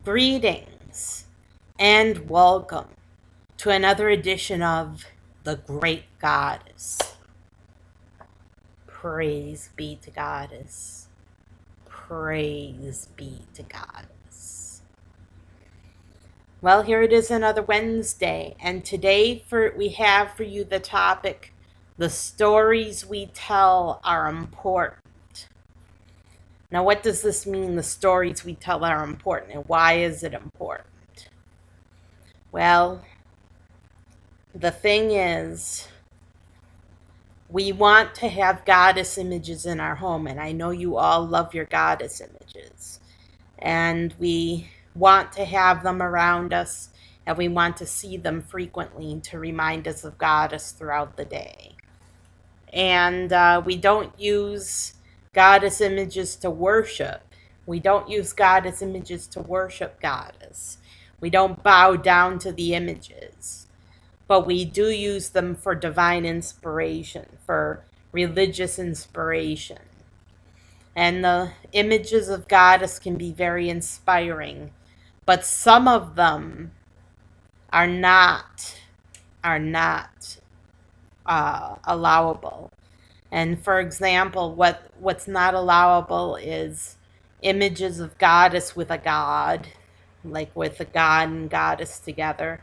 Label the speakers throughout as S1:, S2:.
S1: Greetings and welcome to another edition of The Great Goddess. Praise be to Goddess. Praise be to Goddess. Well, here it is, another Wednesday, and today we have for you the topic, the stories we tell are important. Now, what does this mean, the stories we tell are important, and why is it important? Well, the thing is, we want to have goddess images in our home, and I know you all love your goddess images. And we want to have them around us, and we want to see them frequently to remind us of goddess throughout the day. And we don't use goddess images to worship. We don't use goddess images to worship goddess. We don't bow down to the images. But we do use them for divine inspiration, for religious inspiration. And the images of goddess can be very inspiring, but some of them are not allowable. And for example, what's not allowable is images of goddess with a god, like with a god and goddess together.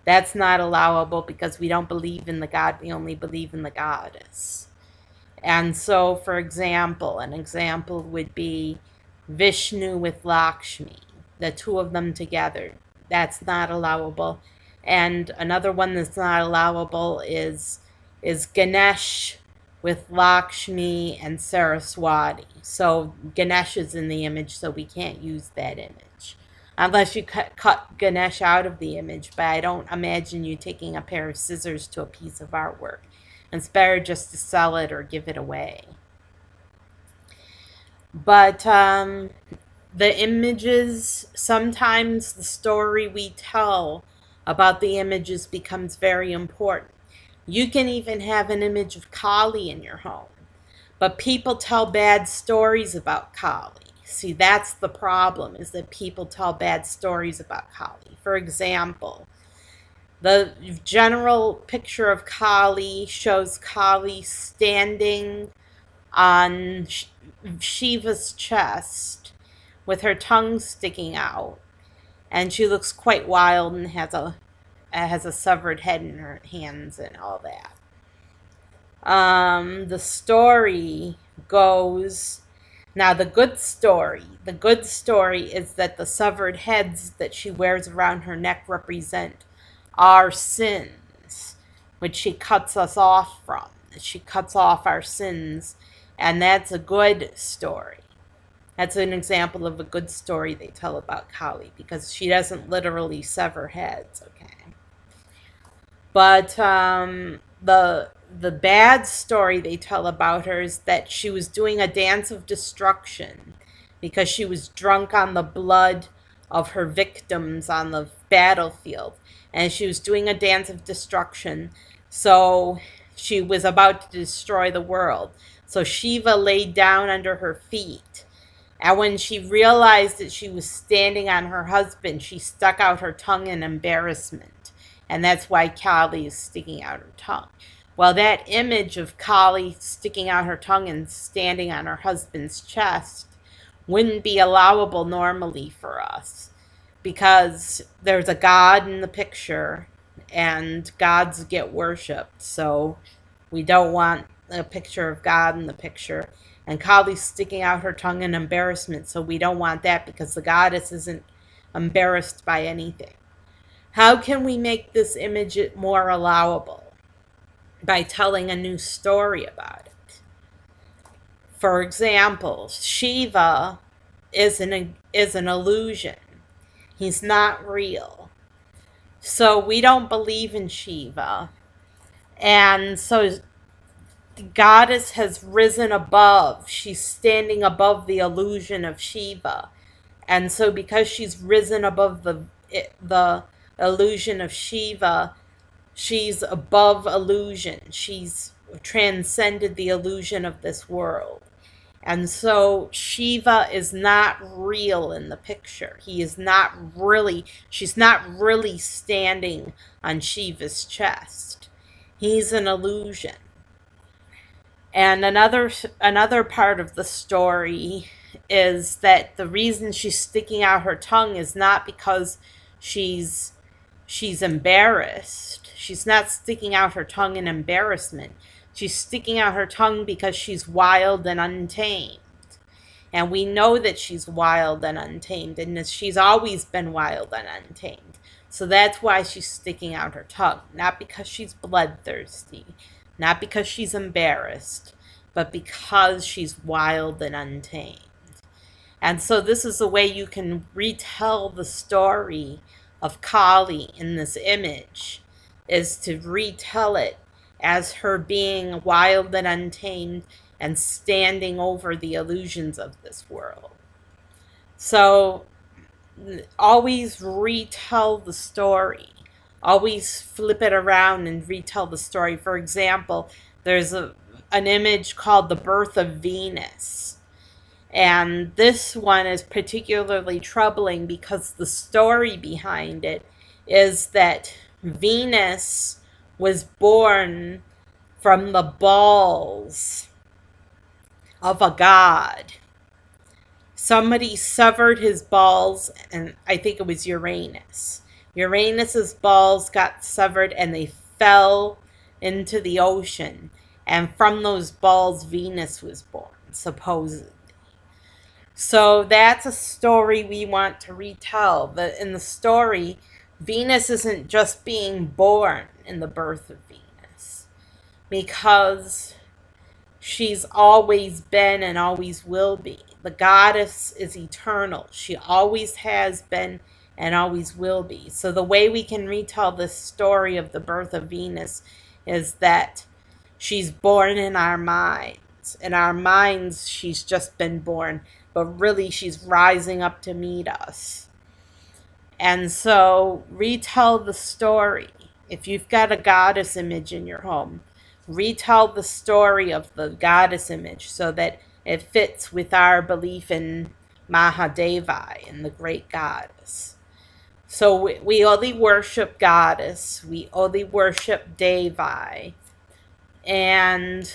S1: That's not allowable because we don't believe in the god, we only believe in the goddess. And so, for example, an example would be Vishnu with Lakshmi, the two of them together. That's not allowable. And another one that's not allowable is Ganesh with Lakshmi and Saraswati. So Ganesh is in the image, so we can't use that image. Unless you cut Ganesh out of the image, but I don't imagine you taking a pair of scissors to a piece of artwork. It's better just to sell it or give it away. But the images, sometimes the story we tell about the images becomes very important. You can even have an image of Kali in your home, but people tell bad stories about Kali. See, that's the problem, is that people tell bad stories about Kali. For example, the general picture of Kali shows Kali standing on Shiva's chest with her tongue sticking out, and she looks quite wild and has a severed head in her hands and all that. The story goes, now the good story is that the severed heads that she wears around her neck represent our sins, which she cuts us off from. She cuts off our sins, and that's a good story. That's an example of a good story they tell about Kali, because she doesn't literally sever heads, okay? But the bad story they tell about her is that she was doing a dance of destruction because she was drunk on the blood of her victims on the battlefield. And she was doing a dance of destruction, so she was about to destroy the world. So Shiva laid down under her feet. And when she realized that she was standing on her husband, she stuck out her tongue in embarrassment. And that's why Kali is sticking out her tongue. Well, that image of Kali sticking out her tongue and standing on her husband's chest wouldn't be allowable normally for us, because there's a god in the picture and gods get worshipped. So we don't want a picture of God in the picture. And Kali's sticking out her tongue in embarrassment, so we don't want that because the goddess isn't embarrassed by anything. How can we make this image more allowable? By telling a new story about it. For example, Shiva is an illusion. He's not real. So we don't believe in Shiva. And so the goddess has risen above. She's standing above the illusion of Shiva. And so because she's risen above the illusion of Shiva, she's above illusion. She's transcended the illusion of this world. And so Shiva is not real in the picture. He is not really, she's not really standing on Shiva's chest. He's an illusion. And another part of the story is that the reason she's sticking out her tongue is not because she's embarrassed. She's not sticking out her tongue in embarrassment. She's sticking out her tongue because she's wild and untamed. And we know that she's wild and untamed, and that she's always been wild and untamed. So that's why she's sticking out her tongue. Not because she's bloodthirsty, not because she's embarrassed, but because she's wild and untamed. And so this is the way you can retell the story of Kali in this image, is to retell it as her being wild and untamed and standing over the illusions of this world. So always retell the story. Always flip it around and retell the story. For example, there's an image called the birth of Venus. And this one is particularly troubling because the story behind it is that Venus was born from the balls of a god. Somebody severed his balls, and I think it was Uranus. Uranus's balls got severed and they fell into the ocean. And from those balls, Venus was born, supposedly. So that's a story we want to retell. In the story, Venus isn't just being born in the birth of Venus, because she's always been and always will be. The goddess is eternal. She always has been and always will be. So the way we can retell this story of the birth of Venus is that she's born in our minds. In our minds, she's just been born, but really she's rising up to meet us. And so retell the story. If you've got a goddess image in your home, retell the story of the goddess image so that it fits with our belief in Mahadevi, in the great goddess. So we only worship goddess, we only worship Devi, and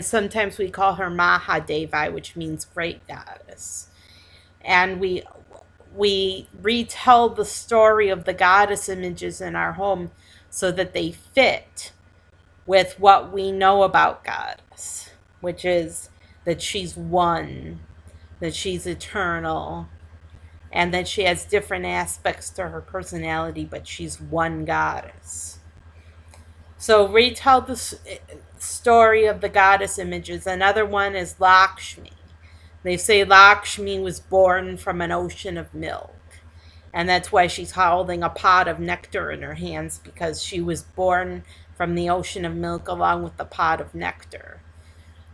S1: sometimes we call her Mahadevi, which means great goddess. And we retell the story of the goddess images in our home so that they fit with what we know about goddess, which is that she's one, that she's eternal, and that she has different aspects to her personality, but she's one goddess. So retell the story of the goddess images. Another one is Lakshmi. They say Lakshmi was born from an ocean of milk. And that's why she's holding a pot of nectar in her hands, because she was born from the ocean of milk along with the pot of nectar.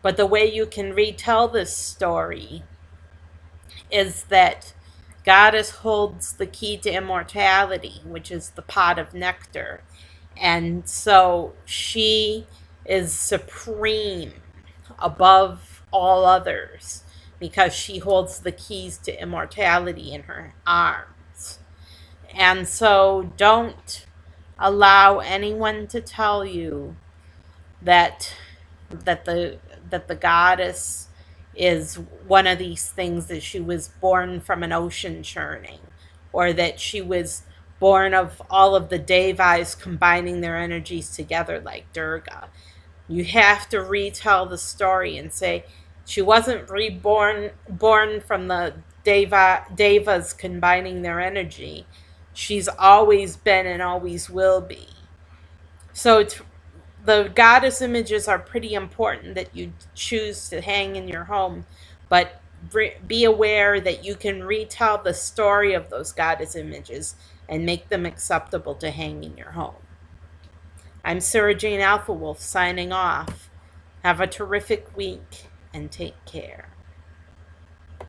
S1: But the way you can retell this story is that Goddess holds the key to immortality, which is the pot of nectar. And so she is supreme above all others because she holds the keys to immortality in her arms. And so don't allow anyone to tell you that the goddess is one of these things, that she was born from an ocean churning, or that she was born of all of the Devis combining their energies together like Durga. You have to retell the story and say she wasn't born from the Devas combining their energy. She's always been and always will be. So the goddess images are pretty important that you choose to hang in your home, but be aware that you can retell the story of those goddess images and make them acceptable to hang in your home. I'm Sarah Jane Alpha Wolf signing off. Have a terrific week and take care.